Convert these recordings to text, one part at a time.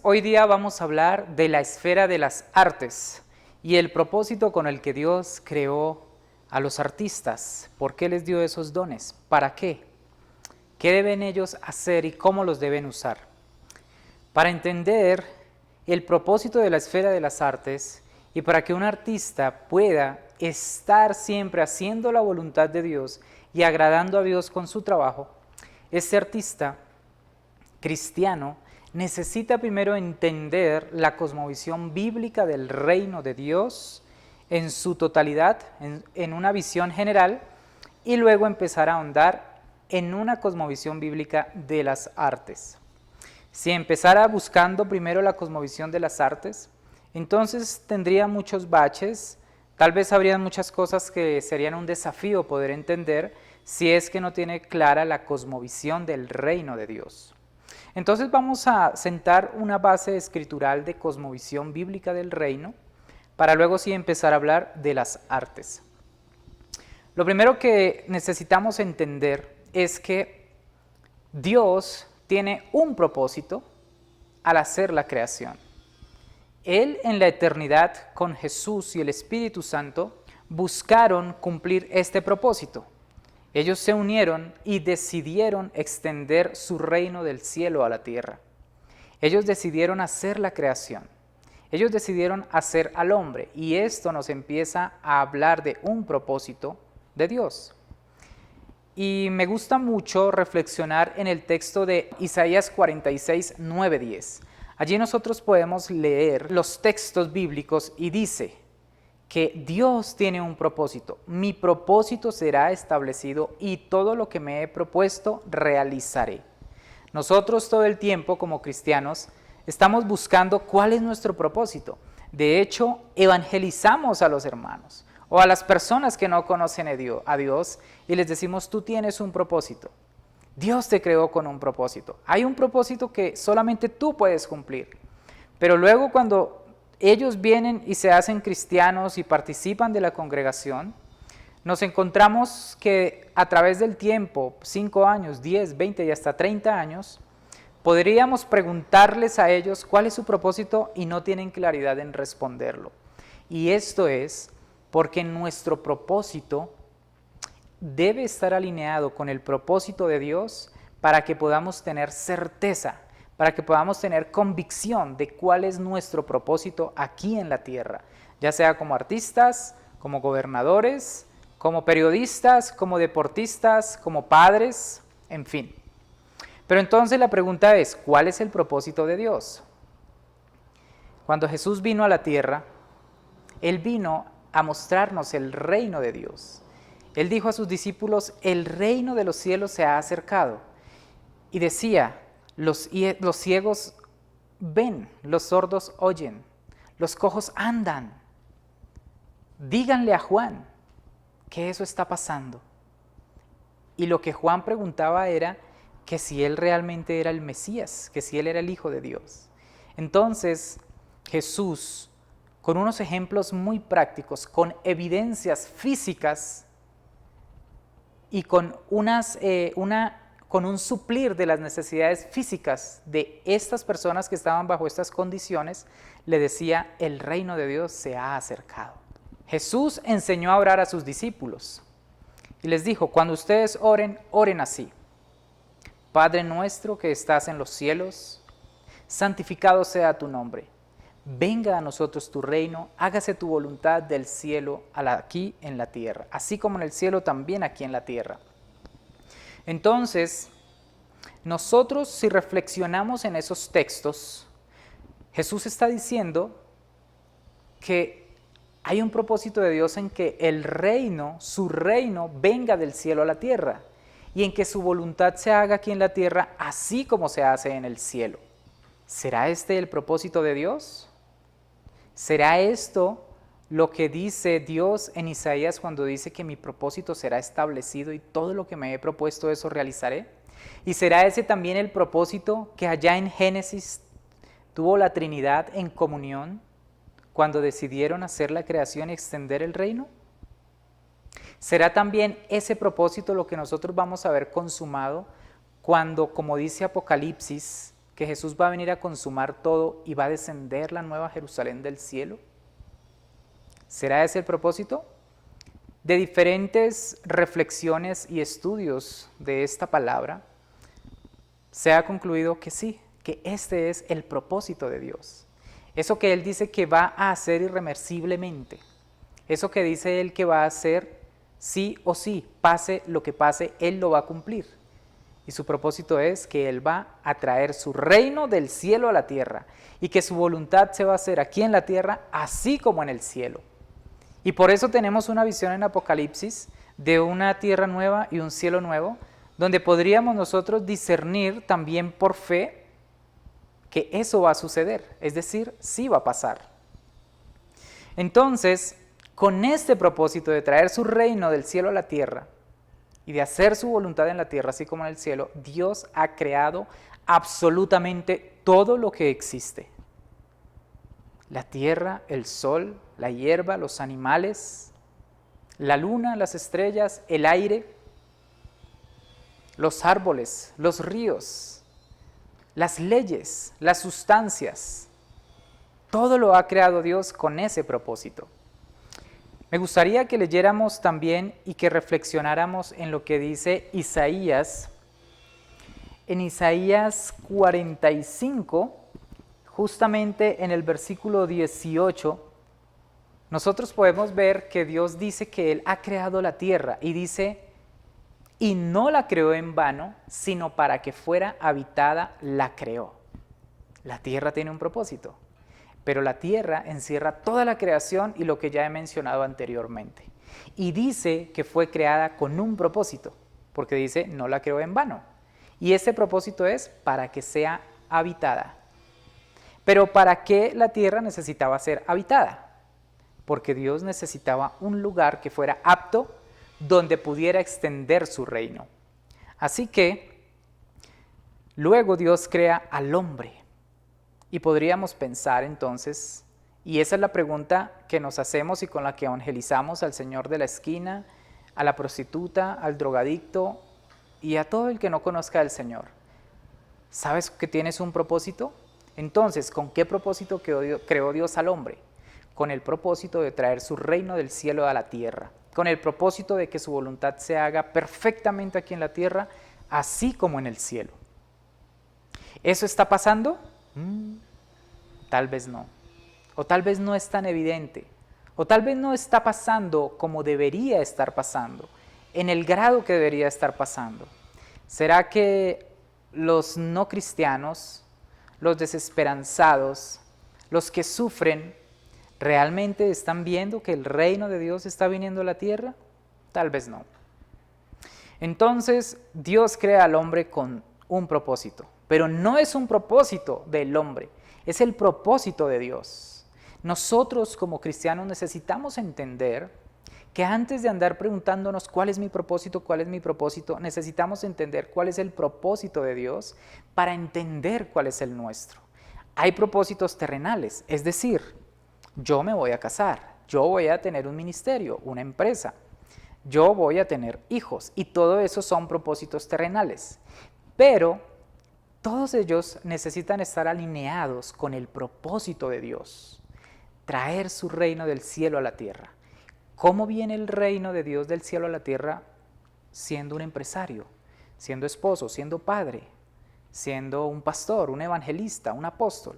hoy día vamos a hablar de la esfera de las artes y el propósito con el que Dios creó a los artistas. ¿Por qué les dio esos dones? ¿Para qué? ¿Qué deben ellos hacer y cómo los deben usar? Para entender el propósito de la esfera de las artes y para que un artista pueda estar siempre haciendo la voluntad de Dios y agradando a Dios con su trabajo, este artista cristiano necesita primero entender la cosmovisión bíblica del reino de Dios en su totalidad, en una visión general, y luego empezar a ahondar en una cosmovisión bíblica de las artes. Si empezara buscando primero la cosmovisión de las artes, entonces tendría muchos baches, tal vez habría muchas cosas que serían un desafío poder entender si es que no tiene clara la cosmovisión del reino de Dios. Entonces vamos a sentar una base escritural de cosmovisión bíblica del reino para luego sí empezar a hablar de las artes. Lo primero que necesitamos entender es que Dios tiene un propósito al hacer la creación. Él en la eternidad con Jesús y el Espíritu Santo buscaron cumplir este propósito. Ellos se unieron y decidieron extender su reino del cielo a la tierra. Ellos decidieron hacer la creación. Ellos decidieron hacer al hombre. Y esto nos empieza a hablar de un propósito de Dios. Y me gusta mucho reflexionar en el texto de Isaías 46, 9, 10. Allí nosotros podemos leer los textos bíblicos y dice que Dios tiene un propósito. Mi propósito será establecido y todo lo que me he propuesto realizaré. Nosotros todo el tiempo como cristianos estamos buscando cuál es nuestro propósito. De hecho, evangelizamos a los hermanos o a las personas que no conocen a Dios y les decimos, tú tienes un propósito. Dios te creó con un propósito. Hay un propósito que solamente tú puedes cumplir. Pero luego cuando ellos vienen y se hacen cristianos y participan de la congregación, nos encontramos que a través del tiempo, 5 años, 10, 20 y hasta 30 años, podríamos preguntarles a ellos cuál es su propósito y no tienen claridad en responderlo. Y esto es porque nuestro propósito debe estar alineado con el propósito de Dios para que podamos tener certeza, para que podamos tener convicción de cuál es nuestro propósito aquí en la tierra, ya sea como artistas, como gobernadores, como periodistas, como deportistas, como padres, en fin. Pero entonces la pregunta es, ¿cuál es el propósito de Dios? Cuando Jesús vino a la tierra, Él vino a mostrarnos el reino de Dios. Él dijo a sus discípulos, el reino de los cielos se ha acercado. Y decía, los ciegos ven, los sordos oyen, los cojos andan. Díganle a Juan que eso está pasando. Y lo que Juan preguntaba era que si él realmente era el Mesías, que si él era el Hijo de Dios. Entonces Jesús, con unos ejemplos muy prácticos, con evidencias físicas y con un suplir de las necesidades físicas de estas personas que estaban bajo estas condiciones, le decía, el reino de Dios se ha acercado. Jesús enseñó a orar a sus discípulos y les dijo, cuando ustedes oren, oren así. Padre nuestro que estás en los cielos, santificado sea tu nombre. Venga a nosotros tu reino, hágase tu voluntad del cielo aquí en la tierra, así como en el cielo también aquí en la tierra. Entonces, nosotros si reflexionamos en esos textos, Jesús está diciendo que hay un propósito de Dios en que el reino, su reino, venga del cielo a la tierra y en que su voluntad se haga aquí en la tierra así como se hace en el cielo. ¿Será este el propósito de Dios? ¿Será esto lo que dice Dios en Isaías cuando dice que mi propósito será establecido y todo lo que me he propuesto eso realizaré? ¿Y será ese también el propósito que allá en Génesis tuvo la Trinidad en comunión cuando decidieron hacer la creación y extender el reino? ¿Será también ese propósito lo que nosotros vamos a ver consumado cuando, como dice Apocalipsis, que Jesús va a venir a consumar todo y va a descender la nueva Jerusalén del cielo? ¿Será ese el propósito? De diferentes reflexiones y estudios de esta palabra, se ha concluido que sí, que este es el propósito de Dios. Eso que Él dice que va a hacer irreversiblemente, eso que dice Él que va a hacer sí o sí, pase lo que pase, Él lo va a cumplir. Y su propósito es que Él va a traer su reino del cielo a la tierra y que su voluntad se va a hacer aquí en la tierra así como en el cielo. Y por eso tenemos una visión en Apocalipsis de una tierra nueva y un cielo nuevo, donde podríamos nosotros discernir también por fe que eso va a suceder, es decir, sí va a pasar. Entonces, con este propósito de traer su reino del cielo a la tierra y de hacer su voluntad en la tierra así como en el cielo, Dios ha creado absolutamente todo lo que existe. La tierra, el sol, la hierba, los animales, la luna, las estrellas, el aire, los árboles, los ríos, las leyes, las sustancias. Todo lo ha creado Dios con ese propósito. Me gustaría que leyéramos también y que reflexionáramos en lo que dice Isaías. En Isaías 45, justamente en el versículo 18, nosotros podemos ver que Dios dice que Él ha creado la tierra y dice, y no la creó en vano, sino para que fuera habitada la creó. La tierra tiene un propósito, pero la tierra encierra toda la creación y lo que ya he mencionado anteriormente. Y dice que fue creada con un propósito, porque dice, no la creó en vano. Y ese propósito es para que sea habitada. Pero ¿para qué la tierra necesitaba ser habitada? Porque Dios necesitaba un lugar que fuera apto donde pudiera extender su reino. Así que luego Dios crea al hombre. Y podríamos pensar entonces, y esa es la pregunta que nos hacemos y con la que evangelizamos al señor de la esquina, a la prostituta, al drogadicto y a todo el que no conozca al Señor. ¿Sabes que tienes un propósito? Entonces, ¿con qué propósito creó Dios al hombre? Con el propósito de traer su reino del cielo a la tierra, con el propósito de que su voluntad se haga perfectamente aquí en la tierra, así como en el cielo. ¿Eso está pasando? Tal vez no. O tal vez no es tan evidente. O tal vez no está pasando como debería estar pasando, en el grado que debería estar pasando. ¿Será que los no cristianos, los desesperanzados, los que sufren, realmente están viendo que el reino de Dios está viniendo a la tierra? Tal vez no. Entonces, Dios crea al hombre con un propósito, pero no es un propósito del hombre, es el propósito de Dios. Nosotros como cristianos necesitamos entender que antes de andar preguntándonos cuál es mi propósito, necesitamos entender cuál es el propósito de Dios para entender cuál es el nuestro. Hay propósitos terrenales, es decir, yo me voy a casar, yo voy a tener un ministerio, una empresa, yo voy a tener hijos y todo eso son propósitos terrenales, pero todos ellos necesitan estar alineados con el propósito de Dios, traer su reino del cielo a la tierra. ¿Cómo viene el reino de Dios del cielo a la tierra? Siendo un empresario, siendo esposo, siendo padre, siendo un pastor, un evangelista, un apóstol.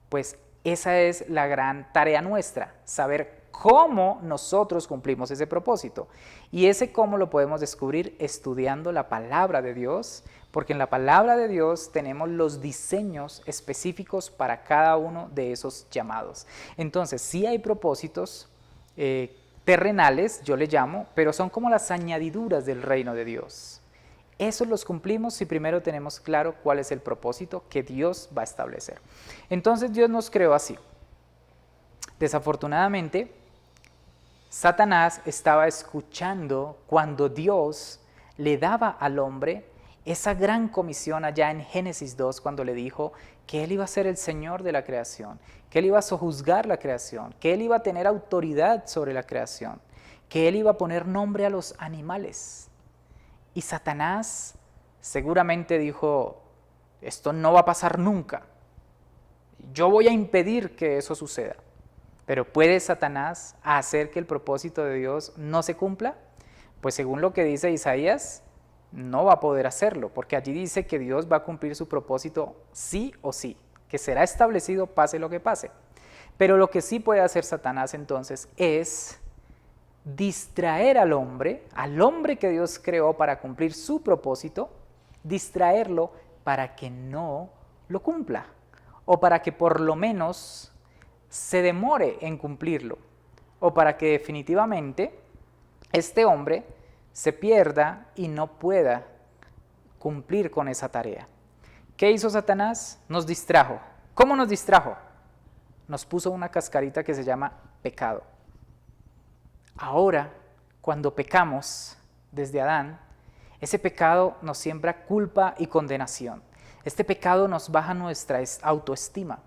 Pues esa es la gran tarea nuestra, saber cómo nosotros cumplimos ese propósito. Y ese cómo lo podemos descubrir estudiando la palabra de Dios, porque en la palabra de Dios tenemos los diseños específicos para cada uno de esos llamados. Entonces, sí hay propósitos terrenales, yo le llamo, pero son como las añadiduras del reino de Dios. Esos los cumplimos si primero tenemos claro cuál es el propósito que Dios va a establecer. Entonces Dios nos creó así. Desafortunadamente, Satanás estaba escuchando cuando Dios le daba al hombre esa gran comisión allá en Génesis 2, cuando le dijo que Él iba a ser el Señor de la creación, que Él iba a sojuzgar la creación, que Él iba a tener autoridad sobre la creación, que Él iba a poner nombre a los animales. Y Satanás seguramente dijo, esto no va a pasar nunca. Yo voy a impedir que eso suceda. Pero ¿puede Satanás hacer que el propósito de Dios no se cumpla? Pues según lo que dice Isaías, no va a poder hacerlo, porque allí dice que Dios va a cumplir su propósito sí o sí, que será establecido pase lo que pase. Pero lo que sí puede hacer Satanás entonces es distraer al hombre que Dios creó para cumplir su propósito, distraerlo para que no lo cumpla, o para que por lo menos se demore en cumplirlo, o para que definitivamente este hombre se pierda y no pueda cumplir con esa tarea. ¿Qué hizo Satanás? Nos distrajo. ¿Cómo nos distrajo? Nos puso una cascarita que se llama pecado. Ahora, cuando pecamos desde Adán, ese pecado nos siembra culpa y condenación. Este pecado nos baja nuestra autoestima.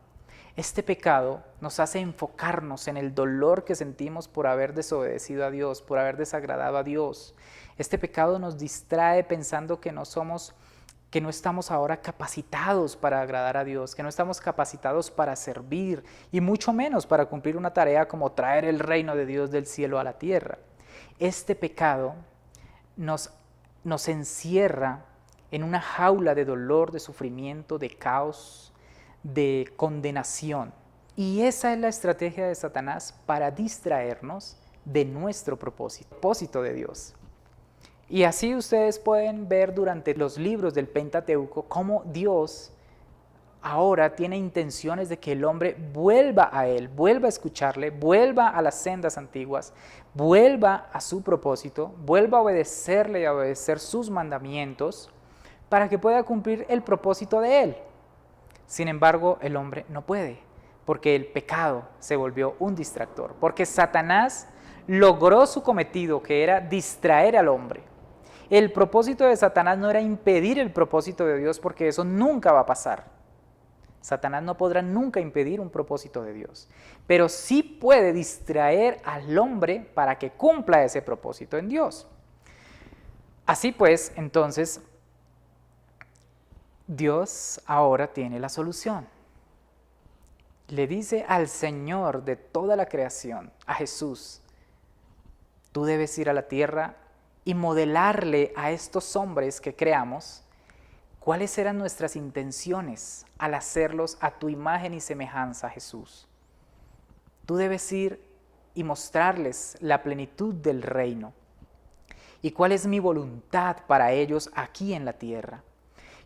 Este pecado nos hace enfocarnos en el dolor que sentimos por haber desobedecido a Dios, por haber desagradado a Dios. Este pecado nos distrae pensando que no estamos ahora capacitados para agradar a Dios, que no estamos capacitados para servir y mucho menos para cumplir una tarea como traer el reino de Dios del cielo a la tierra. Este pecado nos encierra en una jaula de dolor, de sufrimiento, de caos, de condenación. Y esa es la estrategia de Satanás para distraernos de nuestro propósito de Dios. Y así ustedes pueden ver durante los libros del Pentateuco cómo Dios ahora tiene intenciones de que el hombre vuelva a Él, vuelva a escucharle, vuelva a las sendas antiguas, vuelva a su propósito, vuelva a obedecerle y a obedecer sus mandamientos para que pueda cumplir el propósito de Él. Sin embargo, el hombre no puede, porque el pecado se volvió un distractor, porque Satanás logró su cometido, que era distraer al hombre. El propósito de Satanás no era impedir el propósito de Dios, porque eso nunca va a pasar. Satanás no podrá nunca impedir un propósito de Dios, pero sí puede distraer al hombre para que cumpla ese propósito en Dios. Así pues, entonces, Dios ahora tiene la solución. Le dice al Señor de toda la creación, a Jesús, tú debes ir a la tierra y modelarle a estos hombres que creamos cuáles eran nuestras intenciones al hacerlos a tu imagen y semejanza, Jesús. Tú debes ir y mostrarles la plenitud del reino y cuál es mi voluntad para ellos aquí en la tierra.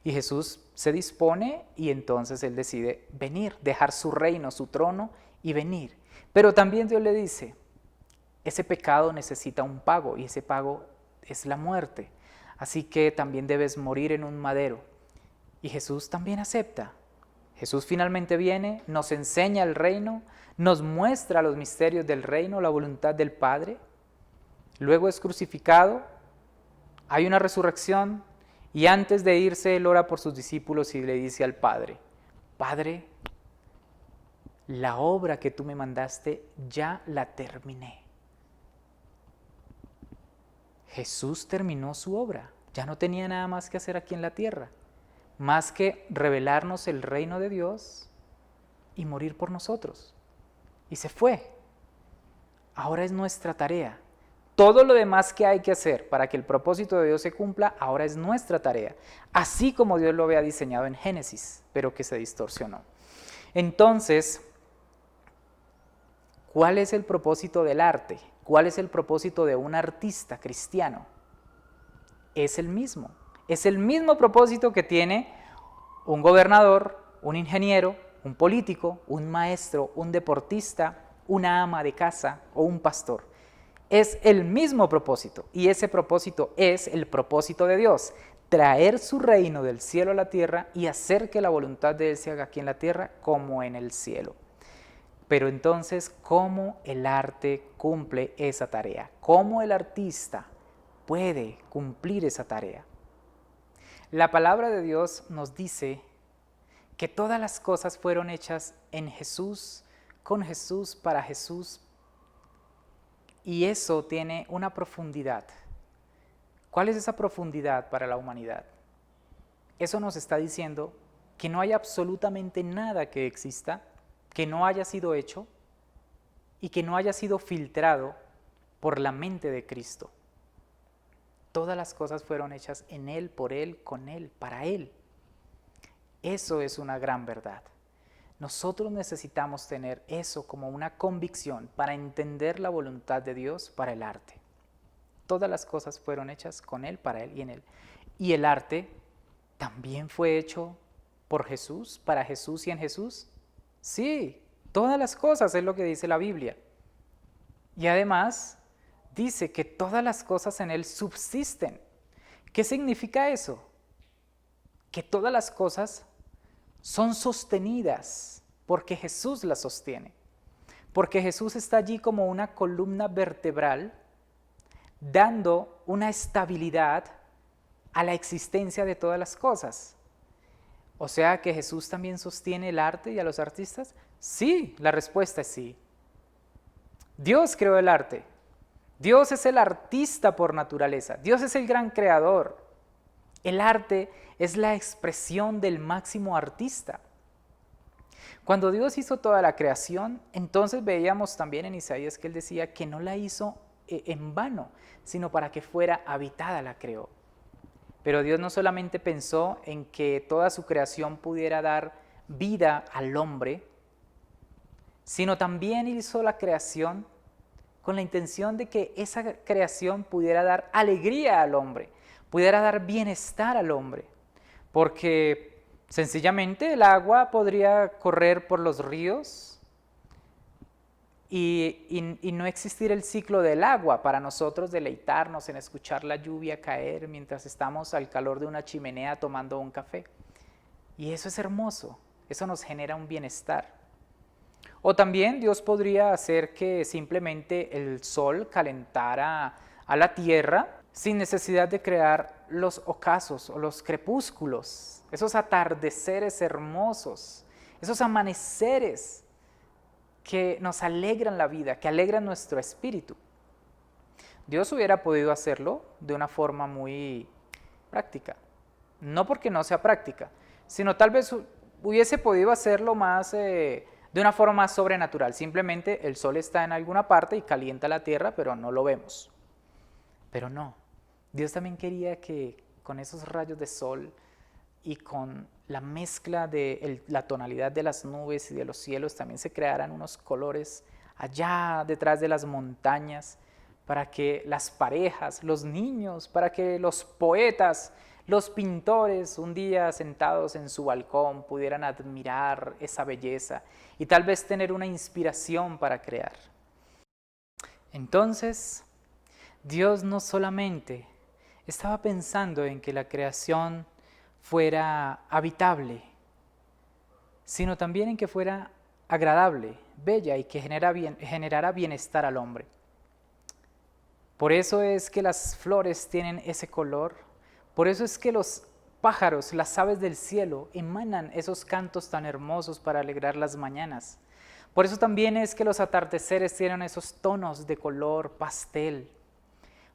Y Jesús se dispone y entonces Él decide venir, dejar su reino, su trono y venir. Pero también Dios le dice, ese pecado necesita un pago y ese pago es la muerte. Así que también debes morir en un madero. Y Jesús también acepta. Jesús finalmente viene, nos enseña el reino, nos muestra los misterios del reino, la voluntad del Padre. Luego es crucificado, hay una resurrección y antes de irse Él ora por sus discípulos y le dice al Padre, Padre, la obra que tú me mandaste ya la terminé. Jesús terminó su obra, ya no tenía nada más que hacer aquí en la tierra, más que revelarnos el reino de Dios y morir por nosotros. Y se fue. Ahora es nuestra tarea. Todo lo demás que hay que hacer para que el propósito de Dios se cumpla, ahora es nuestra tarea. Así como Dios lo había diseñado en Génesis, pero que se distorsionó. Entonces, ¿cuál es el propósito del arte? ¿Cuál es el propósito de un artista cristiano? Es el mismo. Es el mismo propósito que tiene un gobernador, un ingeniero, un político, un maestro, un deportista, una ama de casa o un pastor. Es el mismo propósito y ese propósito es el propósito de Dios. Traer su reino del cielo a la tierra y hacer que la voluntad de Él se haga aquí en la tierra como en el cielo. Pero entonces, ¿cómo el arte cumple esa tarea? ¿Cómo el artista puede cumplir esa tarea? La palabra de Dios nos dice que todas las cosas fueron hechas en Jesús, con Jesús, para Jesús, y eso tiene una profundidad. ¿Cuál es esa profundidad para la humanidad? Eso nos está diciendo que no hay absolutamente nada que exista, que no haya sido hecho y que no haya sido filtrado por la mente de Cristo. Todas las cosas fueron hechas en Él, por Él, con Él, para Él. Eso es una gran verdad. Nosotros necesitamos tener eso como una convicción para entender la voluntad de Dios para el arte. Todas las cosas fueron hechas con Él, para Él y en Él. Y el arte también fue hecho por Jesús, para Jesús y en Jesús. Sí, todas las cosas es lo que dice la Biblia. Y además dice que todas las cosas en Él subsisten. ¿Qué significa eso? Que todas las cosas son sostenidas porque Jesús las sostiene. Porque Jesús está allí como una columna vertebral dando una estabilidad a la existencia de todas las cosas. O sea que Jesús también sostiene el arte y a los artistas. Sí, la respuesta es sí. Dios creó el arte. Dios es el artista por naturaleza. Dios es el gran creador. El arte es la expresión del máximo artista. Cuando Dios hizo toda la creación, entonces veíamos también en Isaías que Él decía que no la hizo en vano, sino para que fuera habitada la creó. Pero Dios no solamente pensó en que toda su creación pudiera dar vida al hombre, sino también hizo la creación con la intención de que esa creación pudiera dar alegría al hombre, pudiera dar bienestar al hombre, porque sencillamente el agua podría correr por los ríos y no existir el ciclo del agua para nosotros deleitarnos en escuchar la lluvia caer mientras estamos al calor de una chimenea tomando un café. Y eso es hermoso, eso nos genera un bienestar. O también Dios podría hacer que simplemente el sol calentara a la tierra sin necesidad de crear los ocasos o los crepúsculos, esos atardeceres hermosos, esos amaneceres que nos alegran la vida, que alegran nuestro espíritu. Dios hubiera podido hacerlo de una forma muy práctica, no porque no sea práctica, sino tal vez hubiese podido hacerlo más de una forma más sobrenatural. Simplemente el sol está en alguna parte y calienta la tierra, pero no lo vemos. Pero no, Dios también quería que con esos rayos de sol y con la mezcla de la tonalidad de las nubes y de los cielos también se crearan unos colores allá detrás de las montañas para que las parejas, los niños, para que los poetas, los pintores un día sentados en su balcón pudieran admirar esa belleza y tal vez tener una inspiración para crear. Entonces, Dios no solamente estaba pensando en que la creación fuera habitable, sino también en que fuera agradable, bella y que generara bienestar al hombre. Por eso es que las flores tienen ese color, por eso es que los pájaros, las aves del cielo, emanan esos cantos tan hermosos para alegrar las mañanas. Por eso también es que los atardeceres tienen esos tonos de color pastel.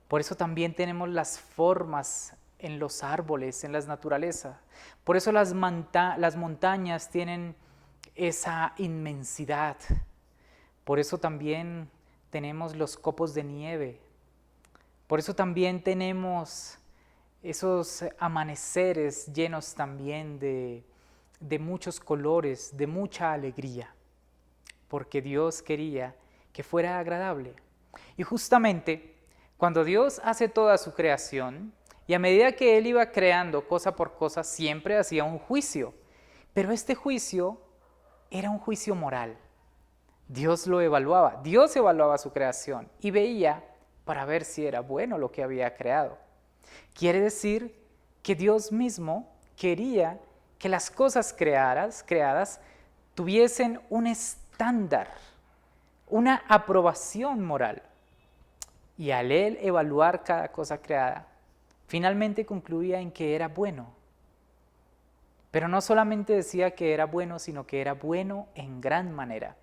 Por eso también tenemos las formas en los árboles, en la naturaleza. Por eso las montañas tienen esa inmensidad. Por eso también tenemos los copos de nieve. Por eso también tenemos esos amaneceres llenos también de muchos colores, de mucha alegría. Porque Dios quería que fuera agradable. Y justamente cuando Dios hace toda su creación, y a medida que Él iba creando cosa por cosa, siempre hacía un juicio. Pero este juicio era un juicio moral. Dios lo evaluaba, Dios evaluaba su creación y veía para ver si era bueno lo que había creado. Quiere decir que Dios mismo quería que las cosas creadas tuviesen un estándar, una aprobación moral. Y al Él evaluar cada cosa creada, finalmente concluía en que era bueno. Pero no solamente decía que era bueno, sino que era bueno en gran manera.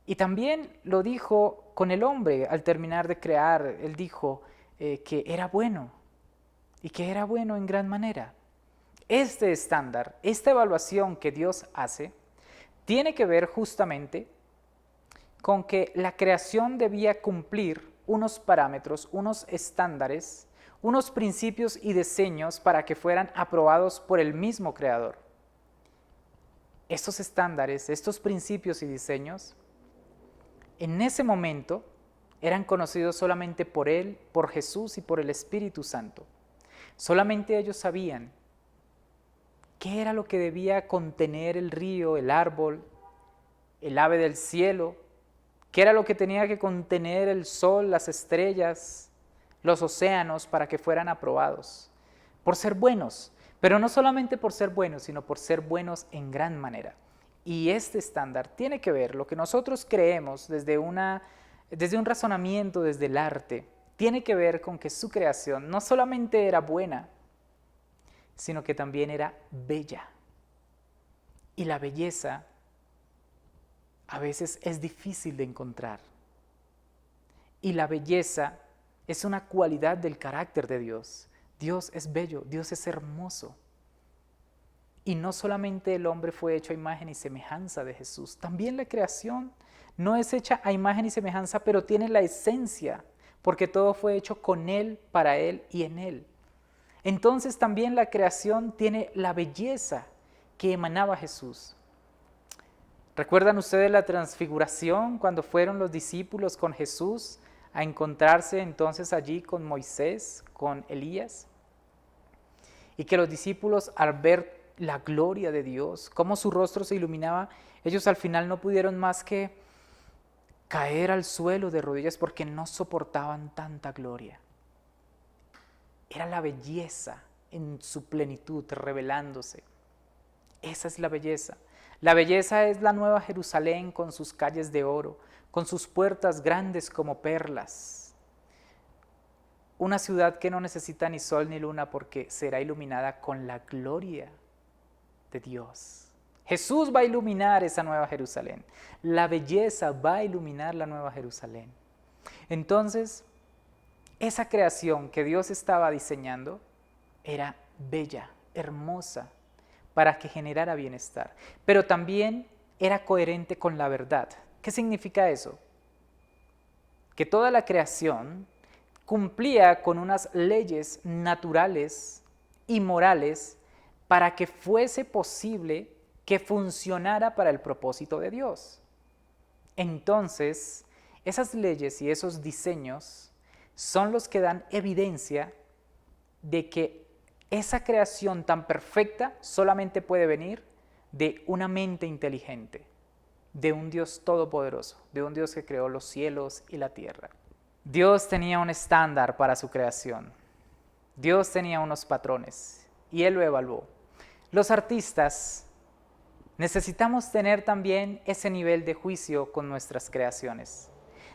Y también lo dijo con el hombre al terminar de crear. Él dijo que era bueno y que era bueno en gran manera. Este estándar, esta evaluación que Dios hace, tiene que ver justamente con que la creación debía cumplir unos parámetros, unos estándares, unos principios y diseños para que fueran aprobados por el mismo Creador. Estos estándares, estos principios y diseños, en ese momento eran conocidos solamente por Él, por Jesús y por el Espíritu Santo. Solamente ellos sabían qué era lo que debía contener el río, el árbol, el ave del cielo, qué era lo que tenía que contener el sol, las estrellas, los océanos para que fueran aprobados, por ser buenos, pero no solamente por ser buenos, sino por ser buenos en gran manera. Y este estándar tiene que ver, lo que nosotros creemos desde un razonamiento, desde el arte, tiene que ver con que su creación no solamente era buena, sino que también era bella. Y la belleza a veces es difícil de encontrar. Y la belleza es una cualidad del carácter de Dios. Dios es bello, Dios es hermoso. Y no solamente el hombre fue hecho a imagen y semejanza de Jesús, también la creación no es hecha a imagen y semejanza, pero tiene la esencia, porque todo fue hecho con Él, para Él y en Él. Entonces también la creación tiene la belleza que emanaba Jesús. ¿Recuerdan ustedes la transfiguración cuando fueron los discípulos con Jesús a encontrarse entonces allí con Moisés, con Elías? Y que los discípulos al ver la gloria de Dios, cómo su rostro se iluminaba, ellos al final no pudieron más que caer al suelo de rodillas porque no soportaban tanta gloria. Era la belleza en su plenitud revelándose. Esa es la belleza. La belleza es la nueva Jerusalén con sus calles de oro, con sus puertas grandes como perlas. Una ciudad que no necesita ni sol ni luna porque será iluminada con la gloria de Dios. Jesús va a iluminar esa nueva Jerusalén. La belleza va a iluminar la nueva Jerusalén. Entonces, esa creación que Dios estaba diseñando era bella, hermosa, para que generara bienestar. Pero también era coherente con la verdad. ¿Qué significa eso? Que toda la creación cumplía con unas leyes naturales y morales para que fuese posible que funcionara para el propósito de Dios. Entonces, esas leyes y esos diseños son los que dan evidencia de que esa creación tan perfecta solamente puede venir de una mente inteligente, de un Dios todopoderoso, de un Dios que creó los cielos y la tierra. Dios tenía un estándar para su creación. Dios tenía unos patrones y Él lo evaluó. Los artistas necesitamos tener también ese nivel de juicio con nuestras creaciones.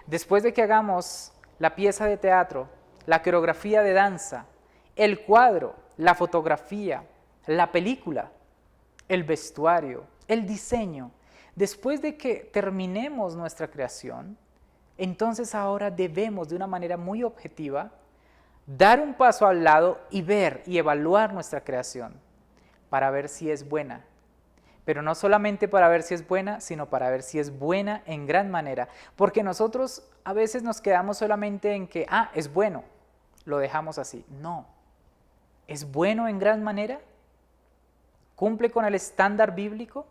Después de que hagamos la pieza de teatro, la coreografía de danza, el cuadro, la fotografía, la película, el vestuario, el diseño, después de que terminemos nuestra creación, entonces ahora debemos de una manera muy objetiva dar un paso al lado y ver y evaluar nuestra creación para ver si es buena. Pero no solamente para ver si es buena, sino para ver si es buena en gran manera. Porque nosotros a veces nos quedamos solamente en que, es bueno, lo dejamos así. No, ¿es bueno en gran manera? ¿Cumple con el estándar bíblico?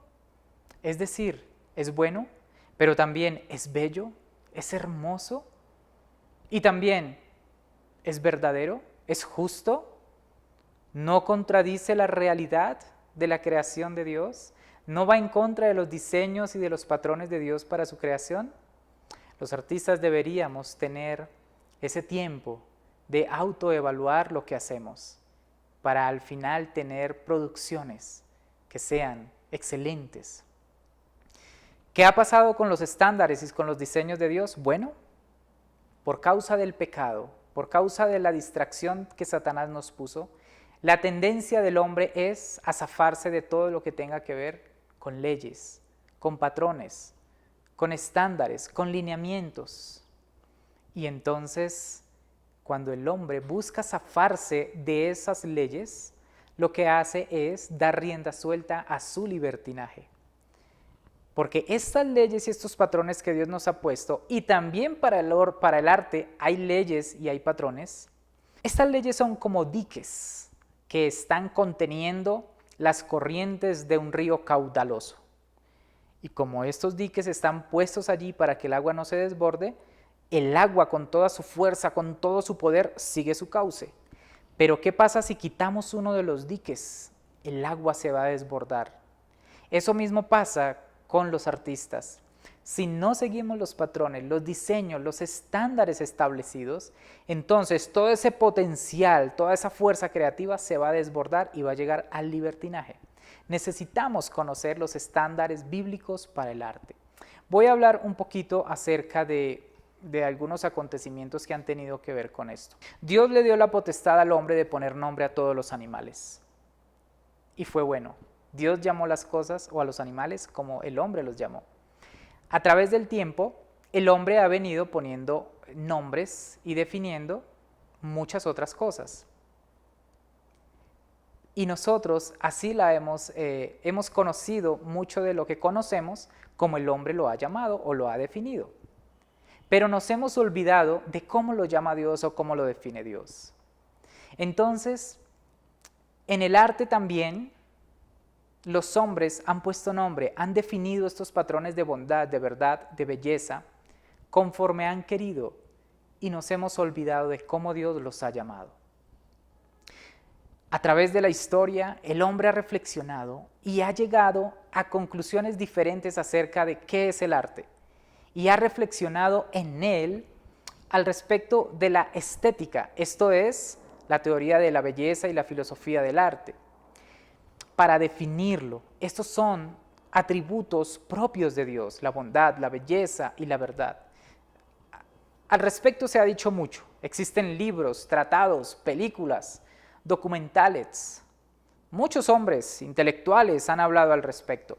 Es decir, es bueno, pero también es bello, es hermoso y también es verdadero, es justo, no contradice la realidad de la creación de Dios, no va en contra de los diseños y de los patrones de Dios para su creación. Los artistas deberíamos tener ese tiempo de autoevaluar lo que hacemos para al final tener producciones que sean excelentes. ¿Qué ha pasado con los estándares y con los diseños de Dios? Bueno, por causa del pecado, por causa de la distracción que Satanás nos puso, la tendencia del hombre es a zafarse de todo lo que tenga que ver con leyes, con patrones, con estándares, con lineamientos. Y entonces, cuando el hombre busca zafarse de esas leyes, lo que hace es dar rienda suelta a su libertinaje. Porque estas leyes y estos patrones que Dios nos ha puesto, y también para el arte hay leyes y hay patrones, estas leyes son como diques que están conteniendo las corrientes de un río caudaloso. Y como estos diques están puestos allí para que el agua no se desborde, el agua con toda su fuerza, con todo su poder, sigue su cauce. Pero ¿qué pasa si quitamos uno de los diques? El agua se va a desbordar. Eso mismo pasa con los artistas. Si no seguimos los patrones, los diseños, los estándares establecidos, entonces todo ese potencial, toda esa fuerza creativa se va a desbordar y va a llegar al libertinaje. Necesitamos conocer los estándares bíblicos para el arte. Voy a hablar un poquito acerca de algunos acontecimientos que han tenido que ver con esto. Dios le dio la potestad al hombre de poner nombre a todos los animales. Y fue bueno. Dios llamó las cosas o a los animales como el hombre los llamó. A través del tiempo, el hombre ha venido poniendo nombres y definiendo muchas otras cosas. Y nosotros así hemos conocido mucho de lo que conocemos como el hombre lo ha llamado o lo ha definido. Pero nos hemos olvidado de cómo lo llama Dios o cómo lo define Dios. Entonces, en el arte también, los hombres han puesto nombre, han definido estos patrones de bondad, de verdad, de belleza, conforme han querido, y nos hemos olvidado de cómo Dios los ha llamado. A través de la historia, el hombre ha reflexionado y ha llegado a conclusiones diferentes acerca de qué es el arte, y ha reflexionado en él al respecto de la estética, esto es, la teoría de la belleza y la filosofía del arte. Para definirlo, estos son atributos propios de Dios, la bondad, la belleza y la verdad. Al respecto se ha dicho mucho, existen libros, tratados, películas, documentales. Muchos hombres intelectuales han hablado al respecto.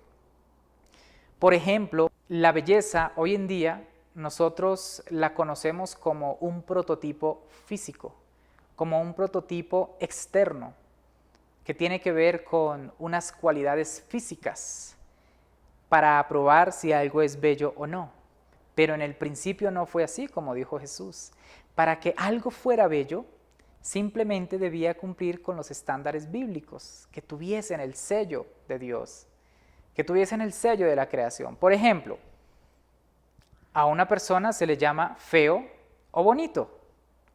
Por ejemplo, la belleza hoy en día nosotros la conocemos como un prototipo físico, como un prototipo externo, que tiene que ver con unas cualidades físicas para probar si algo es bello o no. Pero en el principio no fue así, como dijo Jesús. Para que algo fuera bello, simplemente debía cumplir con los estándares bíblicos, que tuviesen el sello de Dios, que tuviesen el sello de la creación. Por ejemplo, a una persona se le llama feo o bonito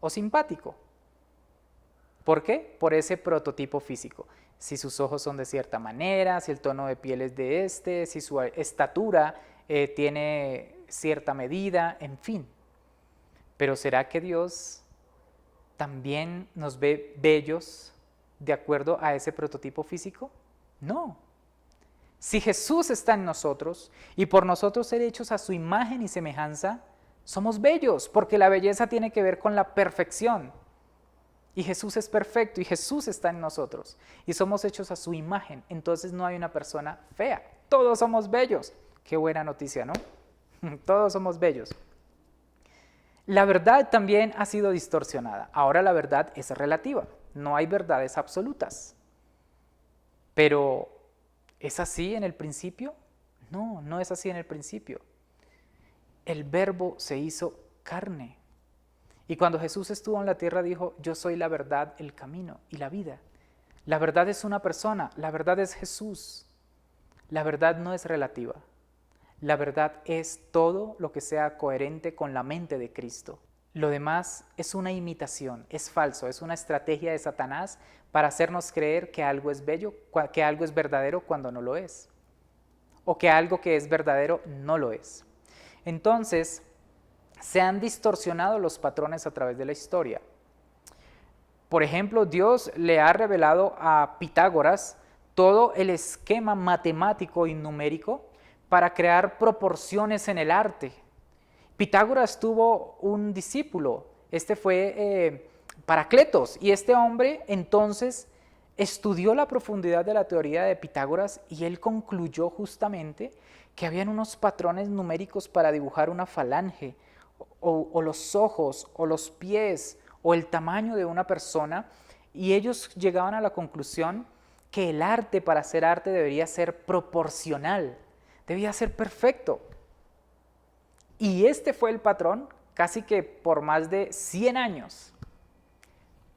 o simpático. ¿Por qué? Por ese prototipo físico. Si sus ojos son de cierta manera, si el tono de piel es de este, si su estatura tiene cierta medida, en fin. Pero ¿será que Dios también nos ve bellos de acuerdo a ese prototipo físico? No. Si Jesús está en nosotros y por nosotros ser hechos a su imagen y semejanza, somos bellos, porque la belleza tiene que ver con la perfección. Y Jesús es perfecto y Jesús está en nosotros y somos hechos a su imagen, entonces no hay una persona fea, todos somos bellos. Qué buena noticia, ¿no? Todos somos bellos. La verdad también ha sido distorsionada, ahora la verdad es relativa, no hay verdades absolutas. Pero, ¿es así en el principio? No, no es así en el principio. El Verbo se hizo carne. Y cuando Jesús estuvo en la tierra dijo, yo soy la verdad, el camino y la vida. La verdad es una persona, la verdad es Jesús. La verdad no es relativa. La verdad es todo lo que sea coherente con la mente de Cristo. Lo demás es una imitación, es falso, es una estrategia de Satanás para hacernos creer que algo es bello, que algo es verdadero cuando no lo es. O que algo que es verdadero no lo es. Entonces, se han distorsionado los patrones a través de la historia. Por ejemplo, Dios le ha revelado a Pitágoras todo el esquema matemático y numérico para crear proporciones en el arte. Pitágoras tuvo un discípulo, este fue Paracletos, y este hombre entonces estudió la profundidad de la teoría de Pitágoras y él concluyó justamente que habían unos patrones numéricos para dibujar una falange, o los ojos, o los pies, o el tamaño de una persona, y ellos llegaban a la conclusión que el arte, para hacer arte, debería ser proporcional, debía ser perfecto. Y este fue el patrón casi que por más de 100 años.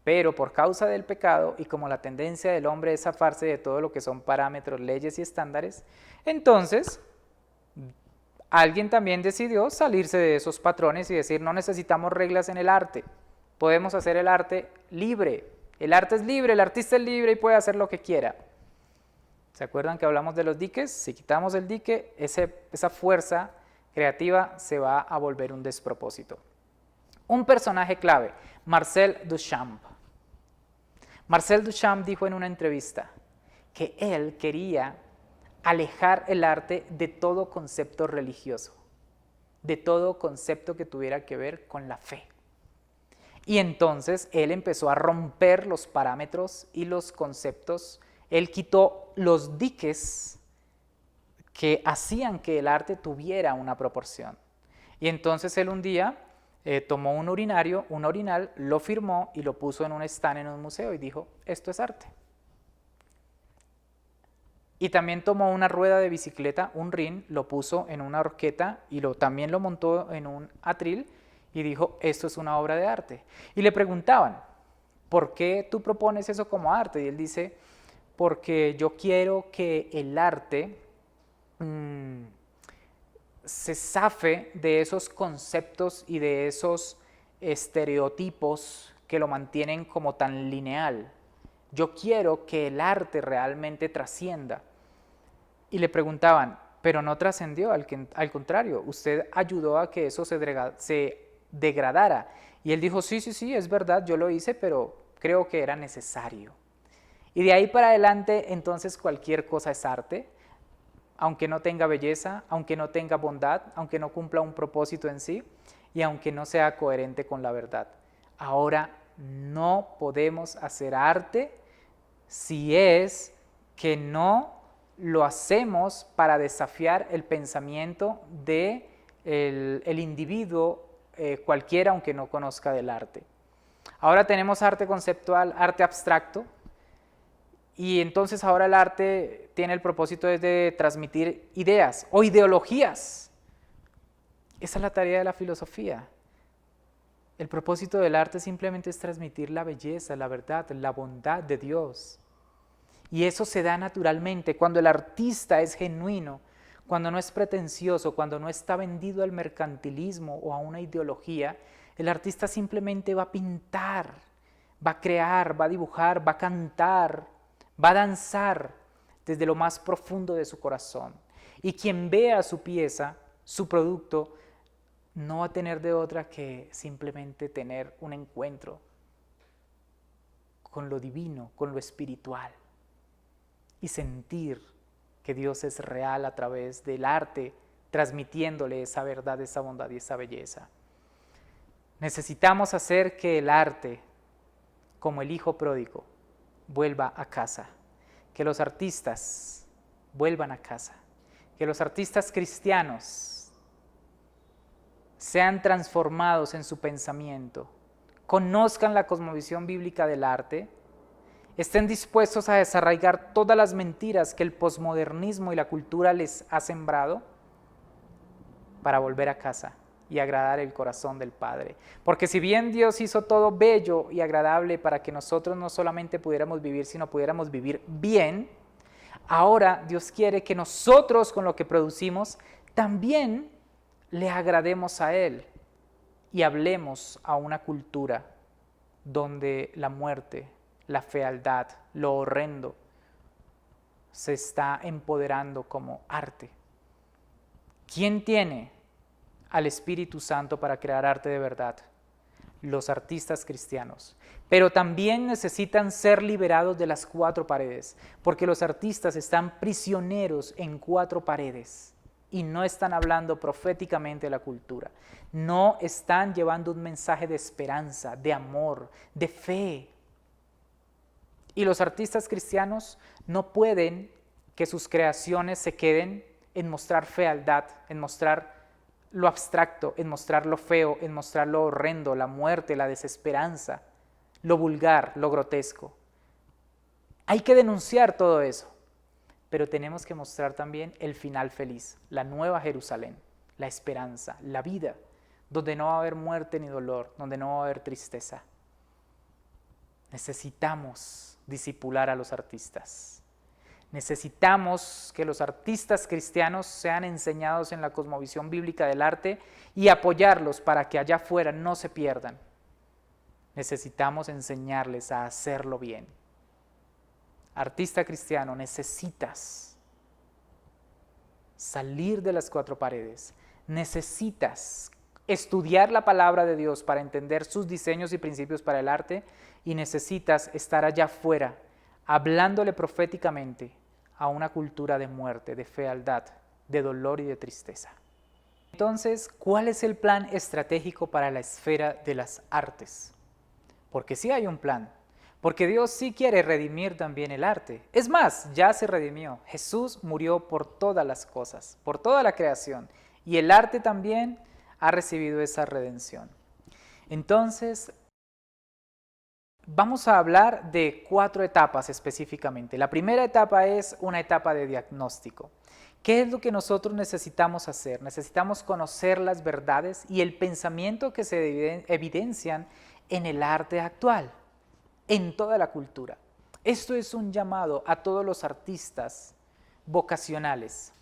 Pero por causa del pecado y como la tendencia del hombre es zafarse de todo lo que son parámetros, leyes y estándares, entonces alguien también decidió salirse de esos patrones y decir, no necesitamos reglas en el arte, podemos hacer el arte libre. El arte es libre, el artista es libre y puede hacer lo que quiera. ¿Se acuerdan que hablamos de los diques? Si quitamos el dique, esa fuerza creativa se va a volver un despropósito. Un personaje clave, Marcel Duchamp. Marcel Duchamp dijo en una entrevista que él quería alejar el arte de todo concepto religioso, de todo concepto que tuviera que ver con la fe. Y entonces él empezó a romper los parámetros y los conceptos. Él quitó los diques que hacían que el arte tuviera una proporción. Y entonces él un día tomó un orinal, lo firmó y lo puso en un stand en un museo y dijo, esto es arte. Y también tomó una rueda de bicicleta, un rin, lo puso en una horqueta y también lo montó en un atril y dijo, esto es una obra de arte. Y le preguntaban, ¿por qué tú propones eso como arte? Y él dice, porque yo quiero que el arte se zafe de esos conceptos y de esos estereotipos que lo mantienen como tan lineal. Yo quiero que el arte realmente trascienda. Y le preguntaban, pero no trascendió, al contrario, usted ayudó a que eso se degradara. Y él dijo, sí, es verdad, yo lo hice, pero creo que era necesario. Y de ahí para adelante, entonces cualquier cosa es arte, aunque no tenga belleza, aunque no tenga bondad, aunque no cumpla un propósito en sí y aunque no sea coherente con la verdad. Ahora, no podemos hacer arte si es que no lo hacemos para desafiar el pensamiento del individuo cualquiera, aunque no conozca del arte. Ahora tenemos arte conceptual, arte abstracto, y entonces ahora el arte tiene el propósito de transmitir ideas o ideologías. Esa es la tarea de la filosofía. El propósito del arte simplemente es transmitir la belleza, la verdad, la bondad de Dios. Y eso se da naturalmente cuando el artista es genuino, cuando no es pretencioso, cuando no está vendido al mercantilismo o a una ideología. El artista simplemente va a pintar, va a crear, va a dibujar, va a cantar, va a danzar desde lo más profundo de su corazón. Y quien vea su pieza, su producto, no va a tener de otra que simplemente tener un encuentro con lo divino, con lo espiritual. Y sentir que Dios es real a través del arte, transmitiéndole esa verdad, esa bondad y esa belleza. Necesitamos hacer que el arte, como el hijo pródigo, vuelva a casa, que los artistas vuelvan a casa, que los artistas cristianos sean transformados en su pensamiento, conozcan la cosmovisión bíblica del arte, estén dispuestos a desarraigar todas las mentiras que el posmodernismo y la cultura les ha sembrado para volver a casa y agradar el corazón del Padre. Porque si bien Dios hizo todo bello y agradable para que nosotros no solamente pudiéramos vivir, sino pudiéramos vivir bien, ahora Dios quiere que nosotros con lo que producimos también le agrademos a Él y hablemos a una cultura donde la muerte, la fealdad, lo horrendo se está empoderando como arte. ¿Quién tiene al Espíritu Santo para crear arte de verdad? Los artistas cristianos. Pero también necesitan ser liberados de las 4 paredes, porque los artistas están prisioneros en 4 paredes y no están hablando proféticamente de la cultura. No están llevando un mensaje de esperanza, de amor, de fe. Y los artistas cristianos no pueden que sus creaciones se queden en mostrar fealdad, en mostrar lo abstracto, en mostrar lo feo, en mostrar lo horrendo, la muerte, la desesperanza, lo vulgar, lo grotesco. Hay que denunciar todo eso, pero tenemos que mostrar también el final feliz, la nueva Jerusalén, la esperanza, la vida, donde no va a haber muerte ni dolor, donde no va a haber tristeza. Necesitamos discipular a los artistas. Necesitamos que los artistas cristianos sean enseñados en la cosmovisión bíblica del arte y apoyarlos para que allá afuera no se pierdan. Necesitamos enseñarles a hacerlo bien. Artista cristiano, necesitas salir de las cuatro paredes. Necesitas estudiar la palabra de Dios para entender sus diseños y principios para el arte, y necesitas estar allá afuera hablándole proféticamente a una cultura de muerte, de fealdad, de dolor y de tristeza. Entonces, ¿cuál es el plan estratégico para la esfera de las artes? Porque sí hay un plan, porque Dios sí quiere redimir también el arte. Es más, ya se redimió. Jesús murió por todas las cosas, por toda la creación, y el arte también ha recibido esa redención. Entonces, vamos a hablar de 4 etapas específicamente. La primera etapa es una etapa de diagnóstico. ¿Qué es lo que nosotros necesitamos hacer? Necesitamos conocer las verdades y el pensamiento que se evidencian en el arte actual, en toda la cultura. Esto es un llamado a todos los artistas vocacionales.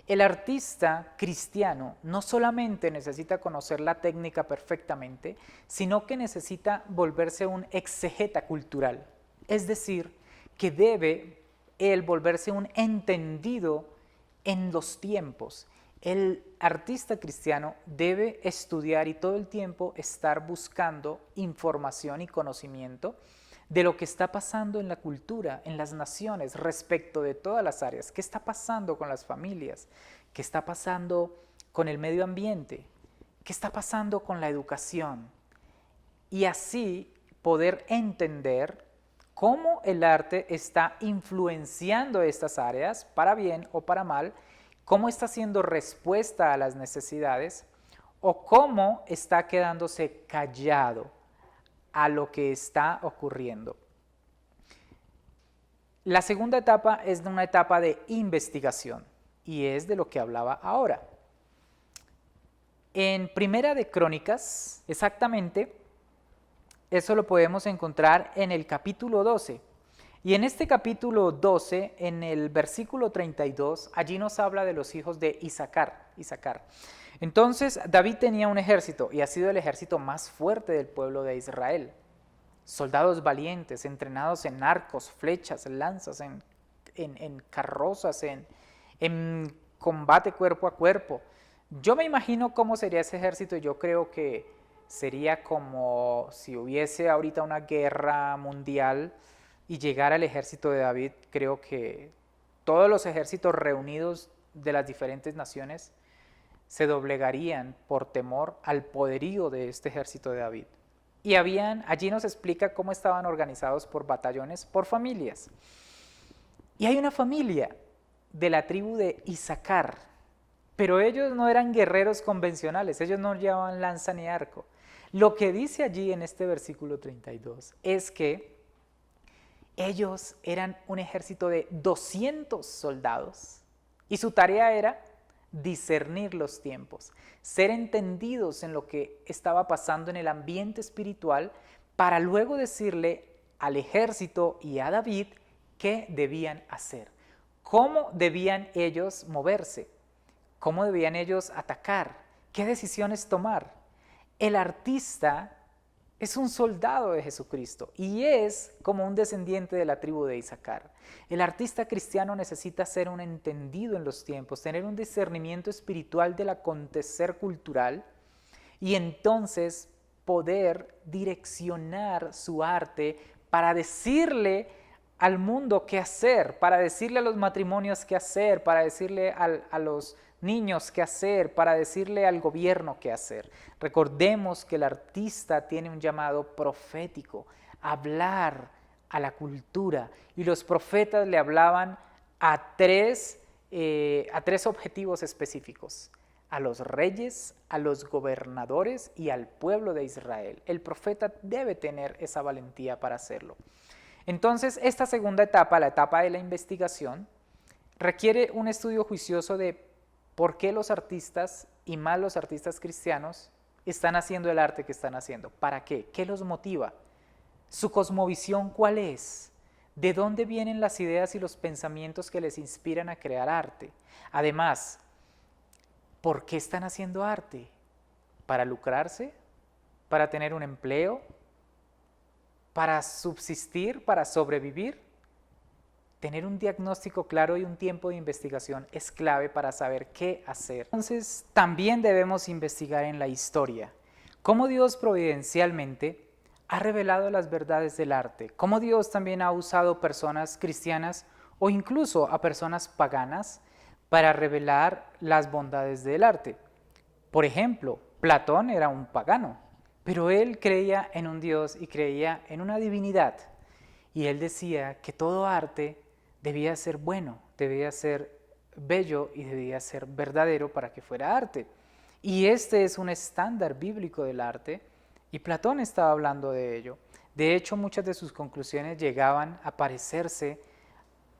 El artista cristiano no solamente necesita conocer la técnica perfectamente, sino que necesita volverse un exegeta cultural. Es decir, que debe él volverse un entendido en los tiempos. El artista cristiano debe estudiar y todo el tiempo estar buscando información y conocimiento de lo que está pasando en la cultura, en las naciones, respecto de todas las áreas. ¿Qué está pasando con las familias? ¿Qué está pasando con el medio ambiente? ¿Qué está pasando con la educación? Y así poder entender cómo el arte está influenciando estas áreas, para bien o para mal, cómo está haciendo respuesta a las necesidades o cómo está quedándose callado a lo que está ocurriendo. La segunda etapa es una etapa de investigación y es de lo que hablaba ahora. En Primera de Crónicas, exactamente, eso lo podemos encontrar en el capítulo 12. Y en este capítulo 12, en el versículo 32, allí nos habla de los hijos de Isaacar. Entonces, David tenía un ejército y ha sido el ejército más fuerte del pueblo de Israel. Soldados valientes, entrenados en arcos, flechas, lanzas, en carrozas, en combate cuerpo a cuerpo. Yo me imagino cómo sería ese ejército. Yo creo que sería como si hubiese ahorita una guerra mundial y llegara el ejército de David. Creo que todos los ejércitos reunidos de las diferentes naciones se doblegarían por temor al poderío de este ejército de David. Y allí nos explica cómo estaban organizados por batallones, por familias. Y hay una familia de la tribu de Isaacar, pero ellos no eran guerreros convencionales, ellos no llevaban lanza ni arco. Lo que dice allí en este versículo 32 es que ellos eran un ejército de 200 soldados y su tarea era discernir los tiempos, ser entendidos en lo que estaba pasando en el ambiente espiritual para luego decirle al ejército y a David qué debían hacer, cómo debían ellos moverse, cómo debían ellos atacar, qué decisiones tomar. El artista es un soldado de Jesucristo y es como un descendiente de la tribu de Isaacar. El artista cristiano necesita ser un entendido en los tiempos, tener un discernimiento espiritual del acontecer cultural y entonces poder direccionar su arte para decirle al mundo qué hacer, para decirle a los matrimonios qué hacer, para decirle a los niños qué hacer, para decirle al gobierno qué hacer. Recordemos que el artista tiene un llamado profético, hablar a la cultura, y los profetas le hablaban a tres objetivos específicos: a los reyes, a los gobernadores y al pueblo de Israel. El profeta debe tener esa valentía para hacerlo. Entonces, esta segunda etapa, la etapa de la investigación, requiere un estudio juicioso de por qué los artistas, y más los artistas cristianos, están haciendo el arte que están haciendo. ¿Para qué? ¿Qué los motiva? ¿Su cosmovisión cuál es? ¿De dónde vienen las ideas y los pensamientos que les inspiran a crear arte? Además, ¿por qué están haciendo arte? ¿Para lucrarse? ¿Para tener un empleo? ¿Para subsistir? ¿Para sobrevivir? Tener un diagnóstico claro y un tiempo de investigación es clave para saber qué hacer. Entonces, también debemos investigar en la historia. Cómo Dios providencialmente ha revelado las verdades del arte. Cómo Dios también ha usado personas cristianas o incluso a personas paganas para revelar las bondades del arte. Por ejemplo, Platón era un pagano, pero él creía en un Dios y creía en una divinidad. Y él decía que todo arte debía ser bueno, debía ser bello y debía ser verdadero para que fuera arte. Y este es un estándar bíblico del arte y Platón estaba hablando de ello. De hecho, muchas de sus conclusiones llegaban a parecerse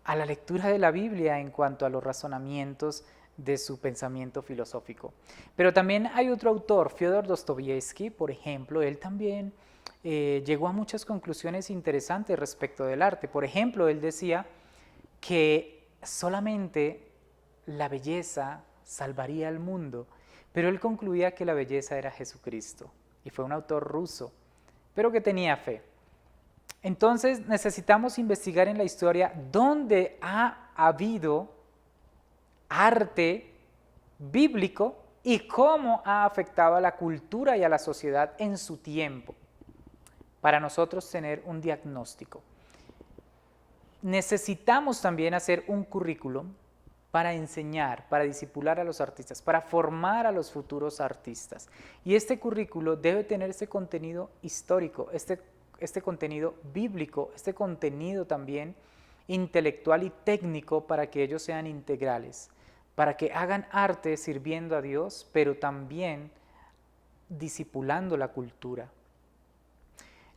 a la lectura de la Biblia en cuanto a los razonamientos de su pensamiento filosófico. Pero también hay otro autor, Fyodor Dostoyevsky, por ejemplo, él también llegó a muchas conclusiones interesantes respecto del arte. Por ejemplo, él decía que solamente la belleza salvaría al mundo, pero él concluía que la belleza era Jesucristo, y fue un autor ruso, pero que tenía fe. Entonces necesitamos investigar en la historia dónde ha habido arte bíblico y cómo ha afectado a la cultura y a la sociedad en su tiempo, para nosotros tener un diagnóstico. Necesitamos también hacer un currículum para enseñar, para discipular a los artistas, para formar a los futuros artistas. Y este currículo debe tener este contenido histórico, este contenido bíblico, este contenido también intelectual y técnico para que ellos sean integrales, para que hagan arte sirviendo a Dios, pero también discipulando la cultura.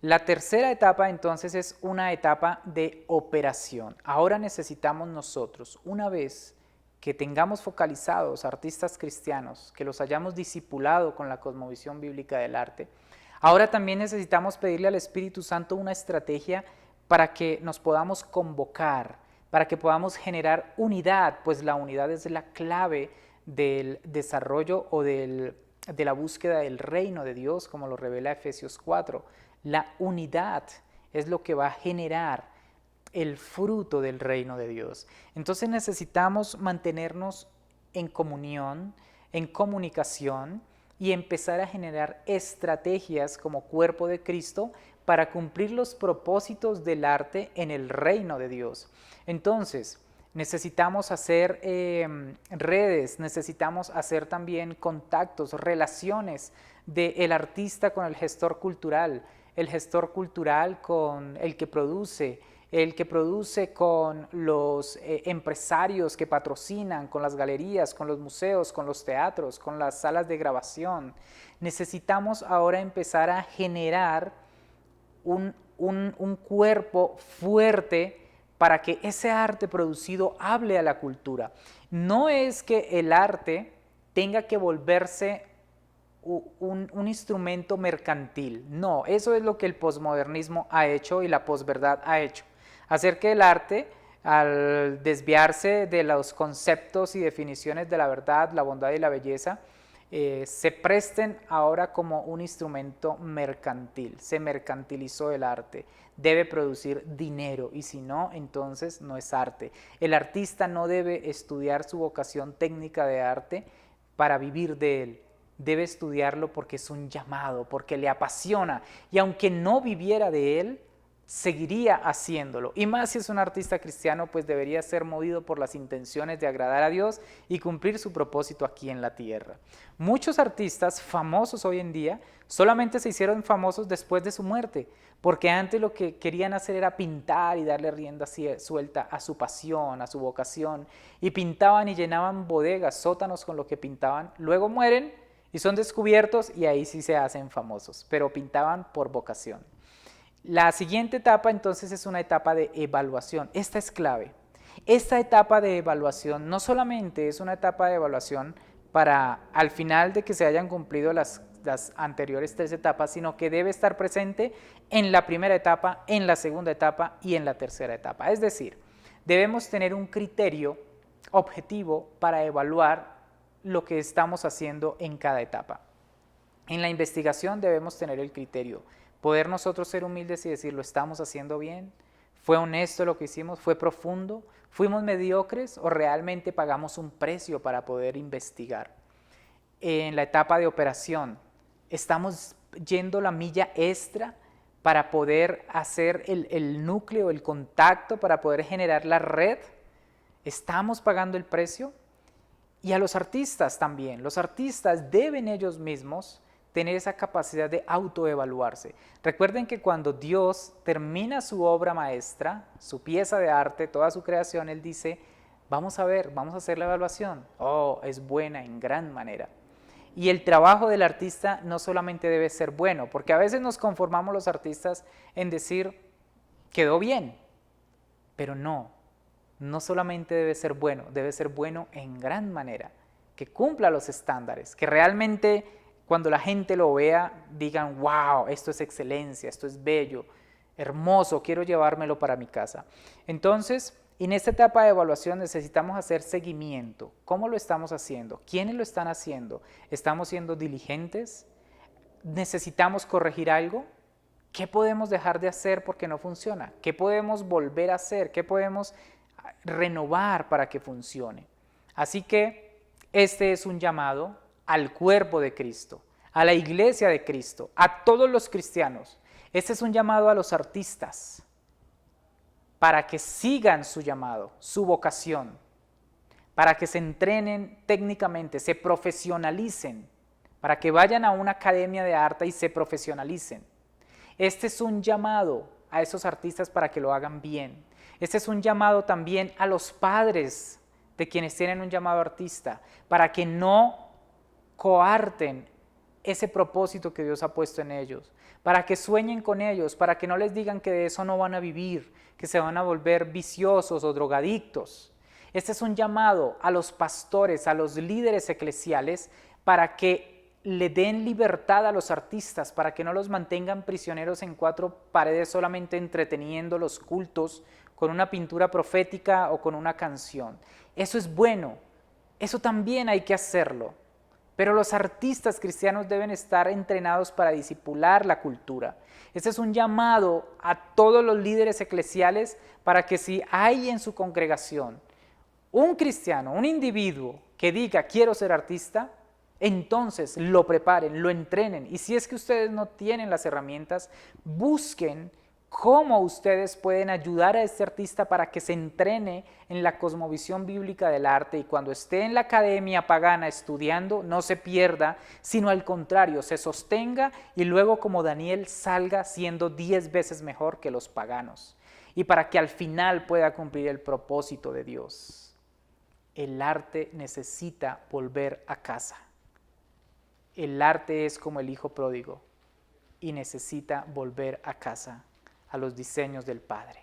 La tercera etapa entonces es una etapa de operación. Ahora necesitamos nosotros, una vez que tengamos focalizados artistas cristianos, que los hayamos discipulado con la cosmovisión bíblica del arte, ahora también necesitamos pedirle al Espíritu Santo una estrategia para que nos podamos convocar, para que podamos generar unidad, pues la unidad es la clave del desarrollo o de la búsqueda del reino de Dios, como lo revela Efesios 4. La unidad es lo que va a generar el fruto del reino de Dios. Entonces necesitamos mantenernos en comunión, en comunicación y empezar a generar estrategias como cuerpo de Cristo para cumplir los propósitos del arte en el reino de Dios. Entonces, necesitamos hacer redes, necesitamos hacer también contactos, relaciones del artista con el gestor cultural con el que produce con los empresarios que patrocinan, con las galerías, con los museos, con los teatros, con las salas de grabación. Necesitamos ahora empezar a generar un cuerpo fuerte para que ese arte producido hable a la cultura. No es que el arte tenga que volverse un instrumento mercantil, no, eso es lo que el posmodernismo ha hecho y la posverdad ha hecho, hacer que el arte, al desviarse de los conceptos y definiciones de la verdad, la bondad y la belleza, se presten ahora como un instrumento mercantil. Se mercantilizó el arte, debe producir dinero y si no, entonces no es arte. El artista no debe estudiar su vocación técnica de arte para vivir de él, debe estudiarlo porque es un llamado, porque le apasiona y aunque no viviera de él, seguiría haciéndolo. Y más si es un artista cristiano, pues debería ser movido por las intenciones de agradar a Dios y cumplir su propósito aquí en la tierra. Muchos artistas famosos hoy en día solamente se hicieron famosos después de su muerte, porque antes lo que querían hacer era pintar y darle rienda suelta a su pasión, a su vocación, y pintaban y llenaban bodegas, sótanos con lo que pintaban, luego mueren y son descubiertos y ahí sí se hacen famosos, pero pintaban por vocación. La siguiente etapa entonces es una etapa de evaluación. Esta es clave. Esta etapa de evaluación no solamente es una etapa de evaluación para al final de que se hayan cumplido las anteriores 3 etapas, sino que debe estar presente en la primera etapa, en la segunda etapa y en la tercera etapa. Es decir, debemos tener un criterio objetivo para evaluar lo que estamos haciendo en cada etapa. En la investigación debemos tener el criterio, poder nosotros ser humildes y decir, ¿lo estamos haciendo bien? ¿Fue honesto lo que hicimos? ¿Fue profundo? ¿Fuimos mediocres o realmente pagamos un precio para poder investigar? En la etapa de operación, ¿estamos yendo la milla extra para poder hacer el núcleo, el contacto, para poder generar la red? ¿Estamos pagando el precio? Y a los artistas también. Los artistas deben ellos mismos tener esa capacidad de autoevaluarse. Recuerden que cuando Dios termina su obra maestra, su pieza de arte, toda su creación, Él dice, vamos a ver, vamos a hacer la evaluación. Oh, es buena en gran manera. Y el trabajo del artista no solamente debe ser bueno, porque a veces nos conformamos los artistas en decir, quedó bien, pero no solamente debe ser bueno en gran manera, que cumpla los estándares, que realmente cuando la gente lo vea digan, wow, esto es excelencia, esto es bello, hermoso, quiero llevármelo para mi casa. Entonces, en esta etapa de evaluación necesitamos hacer seguimiento. ¿Cómo lo estamos haciendo? ¿Quiénes lo están haciendo? ¿Estamos siendo diligentes? ¿Necesitamos corregir algo? ¿Qué podemos dejar de hacer porque no funciona? ¿Qué podemos volver a hacer? ¿Qué podemos renovar para que funcione? Así que este es un llamado al cuerpo de Cristo, a la iglesia de Cristo, a todos los cristianos. Este es un llamado a los artistas para que sigan su llamado, su vocación, para que se entrenen técnicamente, se profesionalicen, para que vayan a una academia de arte y se profesionalicen. Este es un llamado a esos artistas para que lo hagan bien. Este es un llamado también a los padres de quienes tienen un llamado artista, para que no coarten ese propósito que Dios ha puesto en ellos, para que sueñen con ellos, para que no les digan que de eso no van a vivir, que se van a volver viciosos o drogadictos. Este es un llamado a los pastores, a los líderes eclesiales, para que le den libertad a los artistas, para que no los mantengan prisioneros en 4 paredes solamente entreteniendo los cultos con una pintura profética o con una canción. Eso es bueno, eso también hay que hacerlo. Pero los artistas cristianos deben estar entrenados para discipular la cultura. Este es un llamado a todos los líderes eclesiales para que si hay en su congregación un cristiano, un individuo que diga quiero ser artista, entonces lo preparen, lo entrenen. Y si es que ustedes no tienen las herramientas, busquen cómo ustedes pueden ayudar a este artista para que se entrene en la cosmovisión bíblica del arte y cuando esté en la academia pagana estudiando no se pierda, sino al contrario, se sostenga y luego como Daniel salga siendo 10 veces mejor que los paganos y para que al final pueda cumplir el propósito de Dios. El arte necesita volver a casa. El arte es como el hijo pródigo y necesita volver a casa, a los diseños del Padre.